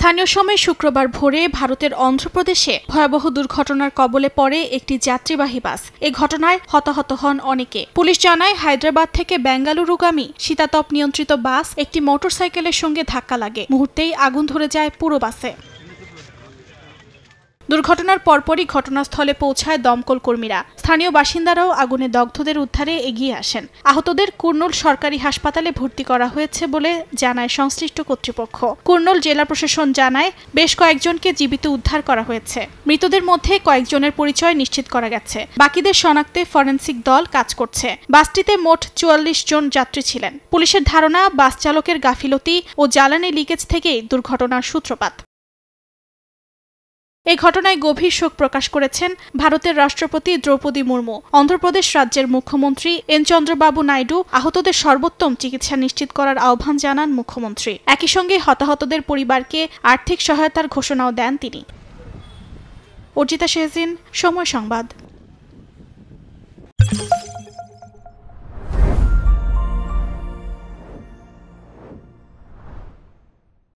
স্থানীয় সময় শুক্রবার ভোরে ভারতের অন্ধ্রপ্রদেশে ভয়াবহ দুর্ঘটনার কবলে পড়ে একটি যাত্রীবাহী বাস। এই ঘটনায় হতাহত হন অনেকে। পুলিশ জানায়, হায়দ্রাবাদ থেকে বেঙ্গালুরুগামী শীতাতপ নিয়ন্ত্রিত বাস একটি মোটরসাইকেলের সঙ্গে ধাক্কা লাগে। মুহূর্তেই আগুন ধরে যায় পুরো বাসে। দুর্ঘটনার পরপরই ঘটনাস্থলে পৌঁছায় দমকল কর্মীরা। স্থানীয় বাসিন্দারাও আগুনে দগ্ধদের উদ্ধারে এগিয়ে আসেন। আহতদের কুর্নুল সরকারি হাসপাতালে ভর্তি করা হয়েছে বলে জানায় সংশ্লিষ্ট কর্তৃপক্ষ। কুর্নুল জেলা প্রশাসন জানায়, বেশ কয়েকজনকে জীবিত উদ্ধার করা হয়েছে। মৃতদের মধ্যে কয়েকজনের পরিচয় নিশ্চিত করা গেছে। বাকিদের শনাক্তে ফরেনসিক দল কাজ করছে। বাসটিতে মোট ৪৪ জন যাত্রী ছিলেন। পুলিশের ধারণা, বাস চালকের গাফিলতি ও জ্বালানি লিকেজ থেকেই দুর্ঘটনার সূত্রপাত। এই ঘটনায় গভীর শোক প্রকাশ করেছেন ভারতের রাষ্ট্রপতি দ্রৌপদী মুর্মু। অন্ধ্রপ্রদেশ রাজ্যের মুখ্যমন্ত্রী এন চন্দ্রবাবু নাইডু আহতদের সর্বোত্তম চিকিৎসা নিশ্চিত করার আহ্বান জানান মুখ্যমন্ত্রী। একই সঙ্গে হতাহতদের পরিবারকে আর্থিক সহায়তার ঘোষণাও দেন তিনি। অর্জিতা শেহজিন, সময় সংবাদ।